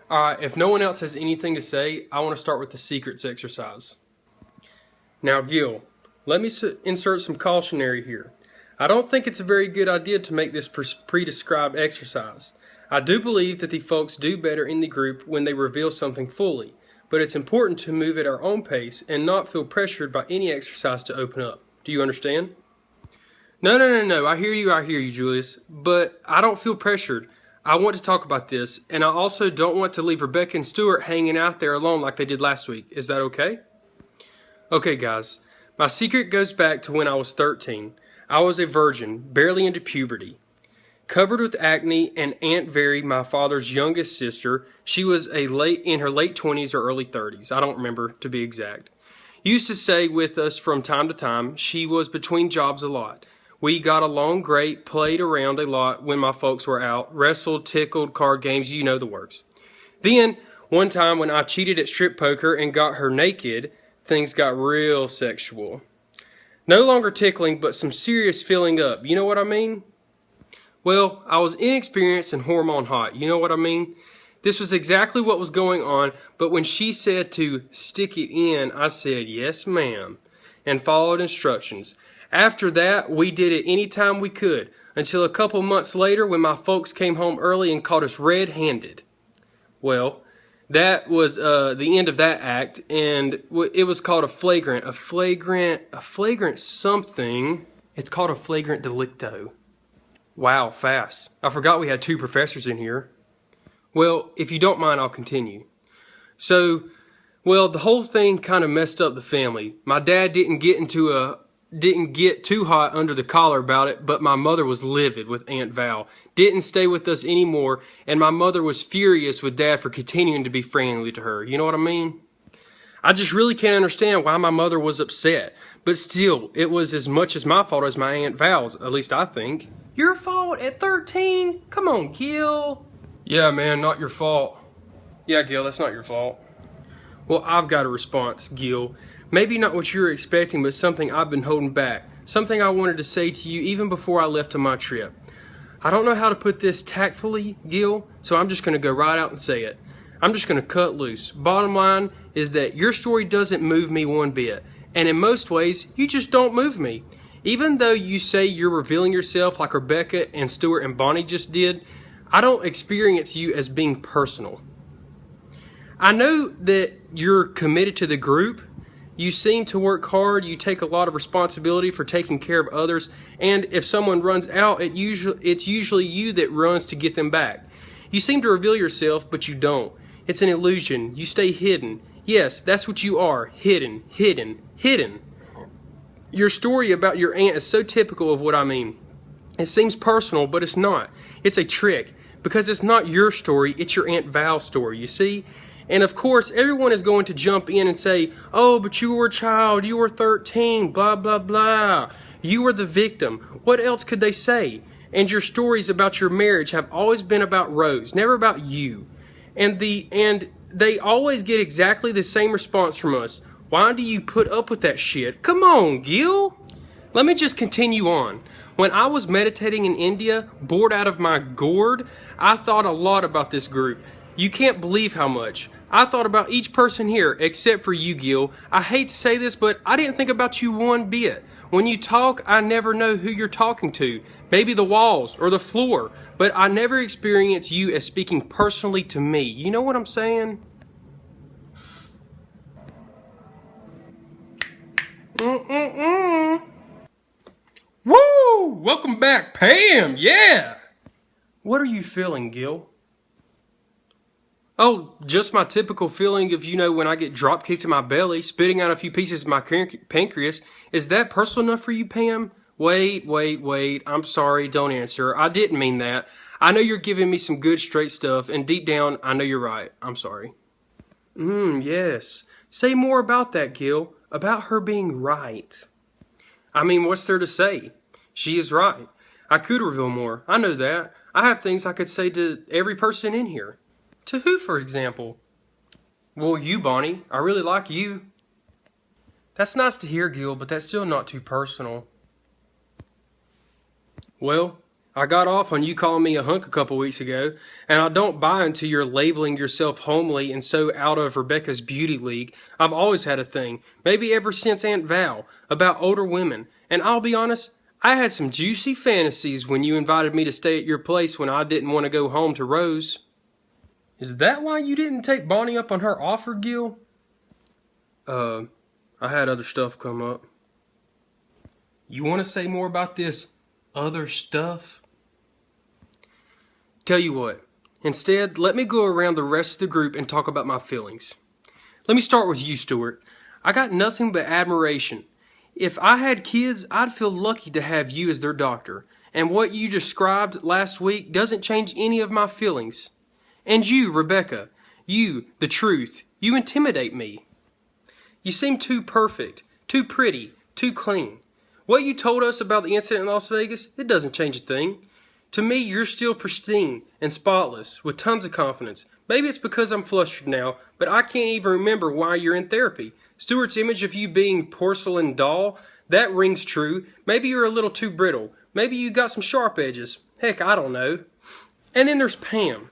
Alright, if no one else has anything to say, I want to start with the secrets exercise. Now, Gil, let me insert some cautionary here. I don't think it's a very good idea to make this pre-described exercise. I do believe that the folks do better in the group when they reveal something fully, but it's important to move at our own pace and not feel pressured by any exercise to open up. Do you understand? No. I hear you, Julius. But I don't feel pressured. I want to talk about this, and I also don't want to leave Rebecca and Stuart hanging out there alone like they did last week. Is that okay? Okay, guys. My secret goes back to when I was 13. I was a virgin, barely into puberty. Covered with acne, and Aunt Very, my father's youngest sister, she was in her late 20s or early 30s. I don't remember, to be exact. Used to stay with us from time to time. She was between jobs a lot. We got along great, played around a lot when my folks were out, wrestled, tickled, card games, you know the works. Then, one time when I cheated at strip poker and got her naked, things got real sexual. No longer tickling, but some serious filling up, you know what I mean? Well, I was inexperienced and hormone hot, you know what I mean? This was exactly what was going on, but when she said to stick it in, I said, yes ma'am, and followed instructions. After that, we did it anytime we could, until a couple months later when my folks came home early and caught us red-handed. Well, that was the end of that act, and it was called a flagrant something. It's called a flagrant delicto. Wow, fast. I forgot we had 2 professors in here. Well, if you don't mind, I'll continue. So, the whole thing kind of messed up the family. My dad didn't get too hot under the collar about it, but my mother was livid with Aunt Val, didn't stay with us anymore, and my mother was furious with Dad for continuing to be friendly to her. You know what I mean? I just really can't understand why my mother was upset, but still, it was as much as my fault as my Aunt Val's, at least I think. Your fault at 13? Come on, Gil. Yeah, man, not your fault. Yeah, Gil, that's not your fault. Well, I've got a response, Gil. Maybe not what you were expecting, but something I've been holding back. Something I wanted to say to you even before I left on my trip. I don't know how to put this tactfully, Gil, so I'm just going to go right out and say it. I'm just going to cut loose. Bottom line is that your story doesn't move me one bit. And in most ways, you just don't move me. Even though you say you're revealing yourself like Rebecca and Stuart and Bonnie just did, I don't experience you as being personal. I know that you're committed to the group. You seem to work hard, you take a lot of responsibility for taking care of others, and if someone runs out, it's usually you that runs to get them back. You seem to reveal yourself, but you don't. It's an illusion. You stay hidden. Yes, that's what you are. Hidden. Your story about your aunt is so typical of what I mean. It seems personal, but it's not. It's a trick, because it's not your story, it's your Aunt Val's story, you see? And of course, everyone is going to jump in and say, oh, but you were a child, you were 13, blah, blah, blah. You were the victim. What else could they say? And your stories about your marriage have always been about Rose, never about you. And they always get exactly the same response from us. Why do you put up with that shit? Come on, Gil. Let me just continue on. When I was meditating in India, bored out of my gourd, I thought a lot about this group. You can't believe how much. I thought about each person here, except for you, Gil. I hate to say this, but I didn't think about you one bit. When you talk, I never know who you're talking to. Maybe the walls or the floor. But I never experience you as speaking personally to me. You know what I'm saying? Woo! Welcome back, Pam! Yeah! What are you feeling, Gil? Oh, just my typical feeling of, when I get drop kicked in my belly, spitting out a few pieces of my pancreas. Is that personal enough for you, Pam? Wait. I'm sorry, don't answer. I didn't mean that. I know you're giving me some good straight stuff, and deep down, I know you're right. I'm sorry. Yes. Say more about that, Gil. About her being right. I mean, what's there to say? She is right. I could reveal more. I know that. I have things I could say to every person in here. To who, for example? Well, you, Bonnie. I really like you. That's nice to hear, Gil, but that's still not too personal. Well, I got off on you calling me a hunk a couple weeks ago, and I don't buy into your labeling yourself homely and so out of Rebecca's beauty league. I've always had a thing, maybe ever since Aunt Val, about older women, and I'll be honest, I had some juicy fantasies when you invited me to stay at your place when I didn't want to go home to Rose. Is that why you didn't take Bonnie up on her offer, Gil? I had other stuff come up. You want to say more about this other stuff? Tell you what, instead, let me go around the rest of the group and talk about my feelings. Let me start with you, Stuart. I got nothing but admiration. If I had kids, I'd feel lucky to have you as their doctor. And what you described last week doesn't change any of my feelings. And you, Rebecca, you, the truth, you intimidate me. You seem too perfect, too pretty, too clean. What you told us about the incident in Las Vegas, it doesn't change a thing. To me, you're still pristine and spotless, with tons of confidence. Maybe it's because I'm flustered now, but I can't even remember why you're in therapy. Stuart's image of you being porcelain doll, that rings true. Maybe you're a little too brittle. Maybe you got some sharp edges. Heck, I don't know. And then there's Pam.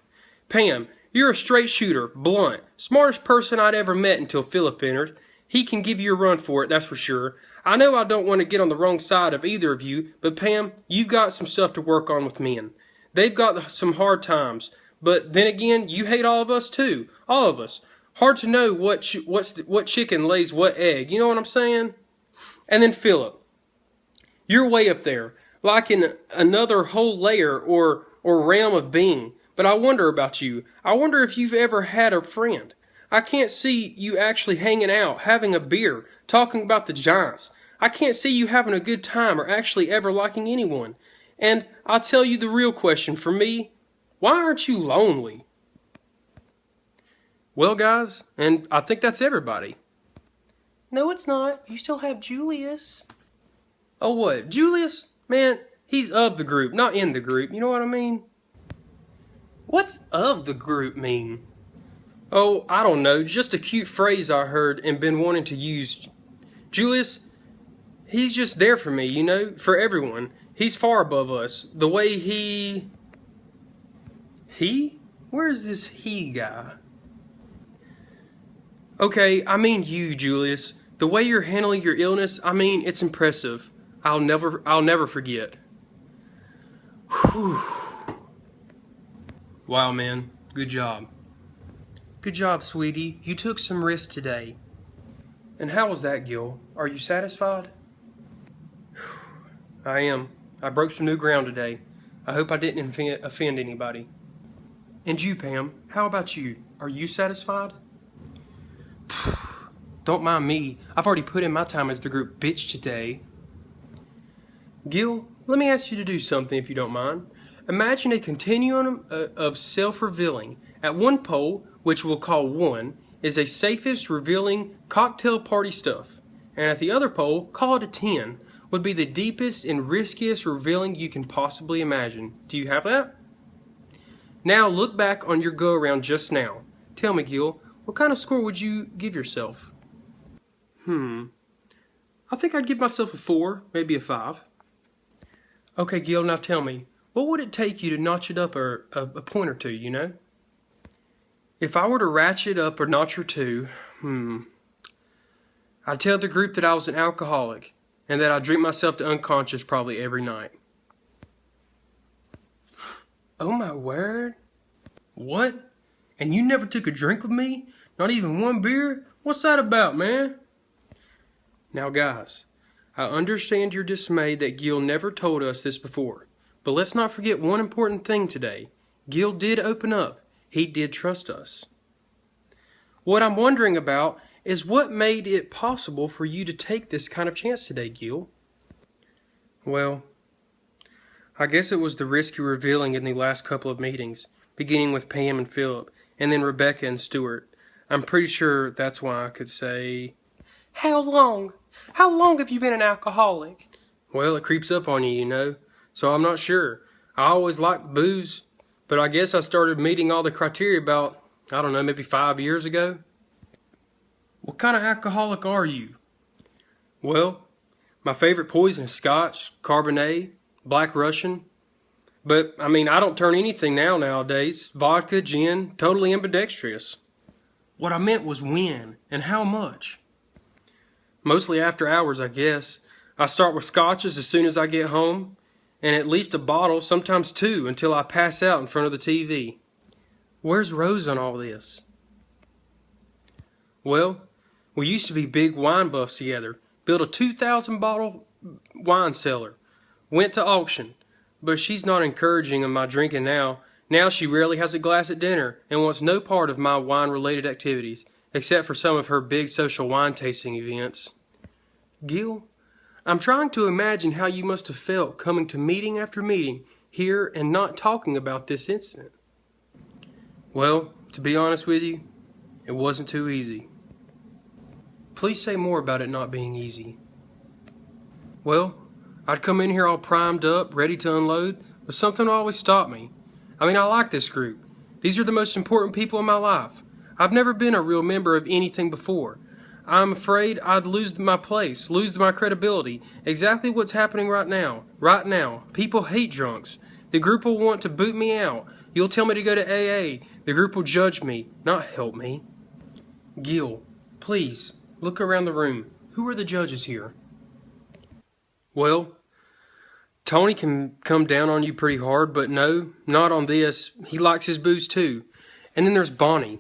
Pam, you're a straight shooter, blunt, smartest person I'd ever met until Philip entered. He can give you a run for it, that's for sure. I know I don't want to get on the wrong side of either of you, but Pam, you've got some stuff to work on with men. They've got some hard times, but then again, you hate all of us too. All of us. Hard to know what chicken lays what egg, you know what I'm saying? And then Philip. You're way up there, like in another whole layer or realm of being. But I wonder about you. I wonder if you've ever had a friend. I can't see you actually hanging out, having a beer, talking about the Giants. I can't see you having a good time or actually ever liking anyone. And I'll tell you the real question for me. Why aren't you lonely? Well, guys, and I think that's everybody. No, it's not. You still have Julius. Oh, what? Julius? Man, he's of the group, not in the group. You know what I mean? What's of the group mean? Oh, I don't know. Just a cute phrase I heard and been wanting to use. Julius, he's just there for me, you know, for everyone. He's far above us. The way he? Where's this he guy? Okay, I mean you, Julius. The way you're handling your illness, I mean, it's impressive. I'll never forget. Whew. Wow, man. Good job. Good job, sweetie. You took some risks today. And how was that, Gil? Are you satisfied? I am. I broke some new ground today. I hope I didn't offend anybody. And you, Pam, how about you? Are you satisfied? Don't mind me. I've already put in my time as the group bitch today. Gil, let me ask you to do something if you don't mind. Imagine a continuum of self-revealing. At one pole, which we'll call 1, is a safest revealing cocktail party stuff. And at the other pole, call it a 10, would be the deepest and riskiest revealing you can possibly imagine. Do you have that? Now look back on your go-around just now. Tell me, Gil, what kind of score would you give yourself? I think I'd give myself a 4, maybe a 5. Okay, Gil, now tell me, what would it take you to notch it up a point or two, you know? If I were to ratchet up a notch or two, I'd tell the group that I was an alcoholic and that I drink myself to unconscious probably every night. Oh my word? What? And you never took a drink with me? Not even one beer? What's that about, man? Now guys, I understand your dismay that Gil never told us this before, but let's not forget one important thing today. Gil did open up. He did trust us. What I'm wondering about is what made it possible for you to take this kind of chance today, Gil? Well, I guess it was the risky revealing in the last couple of meetings, beginning with Pam and Philip, and then Rebecca and Stuart. I'm pretty sure that's why I could say... How long? How long have you been an alcoholic? Well, it creeps up on you, you know, so I'm not sure. I always liked booze, but I guess I started meeting all the criteria about, I don't know, maybe 5 years ago. What kind of alcoholic are you? Well, my favorite poison is Scotch, Cabernet, Black Russian. But, I mean, I don't turn anything nowadays. Vodka, gin, totally ambidextrous. What I meant was when and how much. Mostly after hours, I guess. I start with scotches as soon as I get home, and at least a bottle, sometimes two, until I pass out in front of the TV. Where's Rose on all this? Well, we used to be big wine buffs together. Built a 2,000 bottle wine cellar. Went to auction. But she's not encouraging of my drinking now. Now she rarely has a glass at dinner and wants no part of my wine-related activities, except for some of her big social wine tasting events. Gil, I'm trying to imagine how you must have felt coming to meeting after meeting here and not talking about this incident. Well, to be honest with you, it wasn't too easy. Please say more about it not being easy. Well, I'd come in here all primed up, ready to unload, but something always stopped me. I mean, I like this group. These are the most important people in my life. I've never been a real member of anything before. I'm afraid I'd lose my place, lose my credibility. Exactly what's happening right now. Right now. People hate drunks. The group will want to boot me out. You'll tell me to go to AA. The group will judge me, not help me. Gil, please, look around the room. Who are the judges here? Well, Tony can come down on you pretty hard, but no, not on this. He likes his booze too. And then there's Bonnie.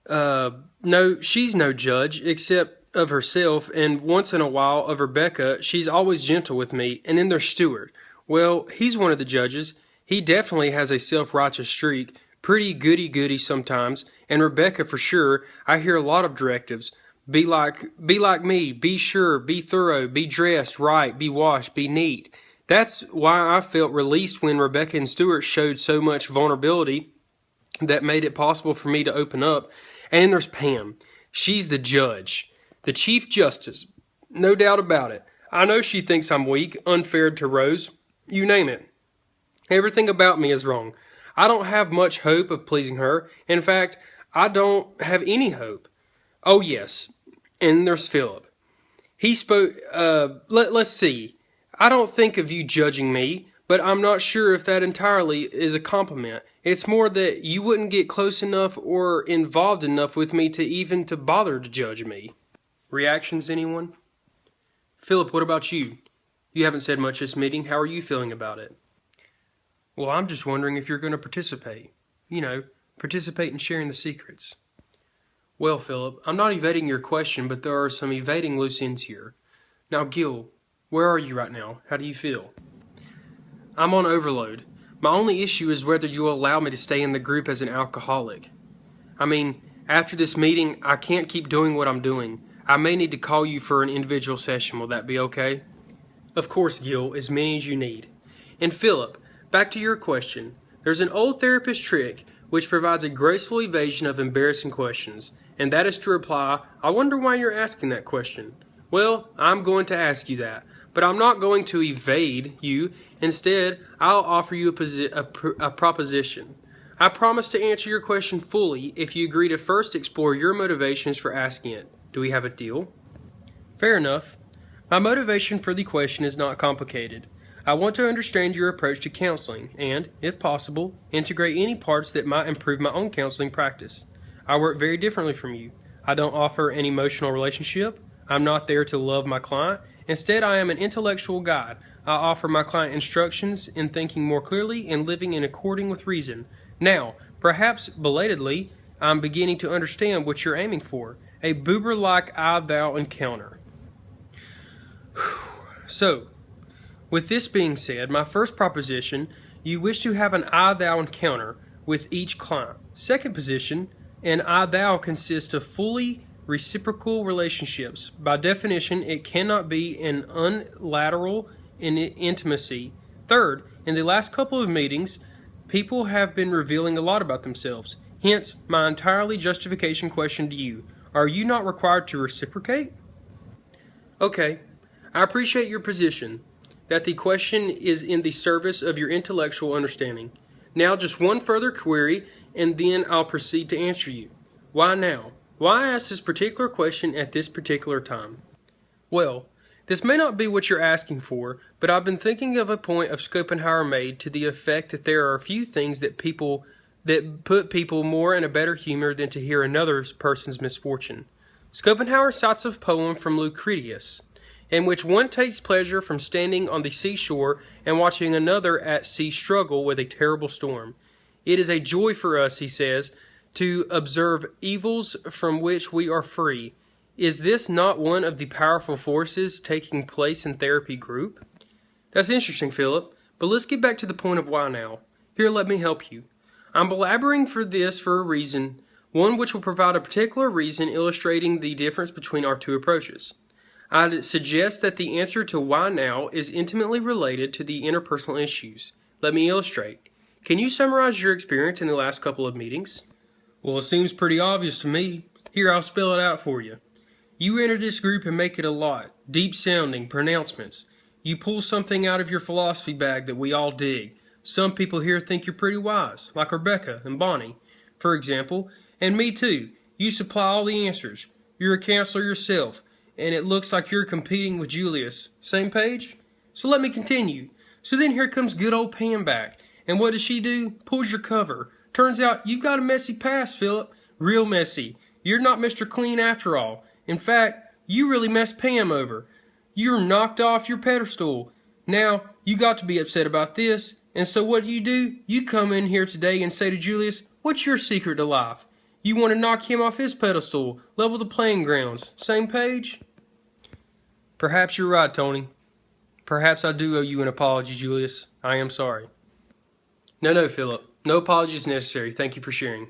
No, she's no judge, except of herself, and once in a while of Rebecca. She's always gentle with me. And then there's Stuart. Well, he's one of the judges. He definitely has a self-righteous streak, pretty goody-goody sometimes. And Rebecca, for sure, I hear a lot of directives. Be like me, be sure, be thorough, be dressed right, be washed, be neat. That's why I felt released when Rebecca and Stuart showed so much vulnerability that made it possible for me to open up. And then there's Pam. She's the judge, the Chief Justice, no doubt about it. I know she thinks I'm weak, unfair to Rose, you name it. Everything about me is wrong. I don't have much hope of pleasing her. In fact, I don't have any hope. Oh yes, and there's Philip. He spoke, let's see. I don't think of you judging me, but I'm not sure if that entirely is a compliment. It's more that you wouldn't get close enough or involved enough with me to bother to judge me. Reactions, anyone? Philip, what about you? You haven't said much this meeting. How are you feeling about it? Well, I'm just wondering if you're going to participate. You know, participate in sharing the secrets. Well, Philip, I'm not evading your question, but there are some evading loose ends here. Now, Gil, where are you right now? How do you feel? I'm on overload. My only issue is whether you will allow me to stay in the group as an alcoholic. I mean, after this meeting, I can't keep doing what I'm doing. I may need to call you for an individual session. Will that be okay? Of course, Gil, as many as you need. And Philip, back to your question. There's an old therapist trick which provides a graceful evasion of embarrassing questions, and that is to reply, I wonder why you're asking that question. Well, I'm going to ask you that, but I'm not going to evade you. Instead, I'll offer you a proposition. I promise to answer your question fully if you agree to first explore your motivations for asking it. Do we have a deal? Fair enough. My motivation for the question is not complicated. I want to understand your approach to counseling and, if possible, integrate any parts that might improve my own counseling practice. I work very differently from you. I don't offer an emotional relationship. I'm not there to love my client. Instead, I am an intellectual guide. I offer my client instructions in thinking more clearly and living in according with reason. Now, perhaps belatedly, I'm beginning to understand what you're aiming for. A Buber-like I-thou encounter. So, with this being said, my first proposition, you wish to have an I-thou encounter with each client. Second position, an I-thou consists of fully reciprocal relationships. By definition, it cannot be an unilateral intimacy. Third, in the last couple of meetings, people have been revealing a lot about themselves. Hence, my entirely justification question to you. Are you not required to reciprocate? Okay, I appreciate your position, that the question is in the service of your intellectual understanding. Now just one further query, and then I'll proceed to answer you. Why now? Why ask this particular question at this particular time? Well, This may not be what you're asking for, but I've been thinking of a point of Schopenhauer made to the effect that there are a few things that put people more in a better humor than to hear another person's misfortune. Schopenhauer cites a poem from Lucretius, in which one takes pleasure from standing on the seashore and watching another at sea struggle with a terrible storm. It is a joy for us, he says, to observe evils from which we are free. Is this not one of the powerful forces taking place in therapy group? That's interesting, Philip, but let's get back to the point of why now. Here, let me help you. I'm blabbering for this for a reason, one which will provide a particular reason illustrating the difference between our two approaches. I'd suggest that the answer to why now is intimately related to the interpersonal issues. Let me illustrate. Can you summarize your experience in the last couple of meetings? Well, it seems pretty obvious to me. Here, I'll spell it out for you. You enter this group and make it a lot. Deep-sounding pronouncements. You pull something out of your philosophy bag that we all dig. Some people here think you're pretty wise, like Rebecca and Bonnie, for example, and me too. You supply all the answers. You're a counselor yourself, and it looks like you're competing with Julius. Same page? So let me continue. So then here comes good old Pam back, and what does she do? Pulls your cover. Turns out you've got a messy past, Philip. Real messy. You're not Mr. Clean after all. In fact, you really messed Pam over. You're knocked off your pedestal. Now, you got to be upset about this. And so what do? You come in here today and say to Julius, what's your secret to life? You want to knock him off his pedestal, level the playing grounds. Same page? Perhaps you're right, Tony. Perhaps I do owe you an apology, Julius. I am sorry. No, Philip. No apologies necessary. Thank you for sharing.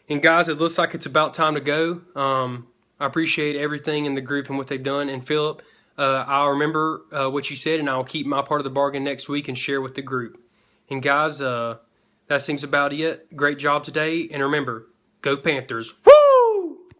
And guys, it looks like it's about time to go. I appreciate everything in the group and what they've done. And Philip, I'll remember what you said, and I'll keep my part of the bargain next week and share with the group. And guys, that seems about it. Great job today. And remember, go Panthers.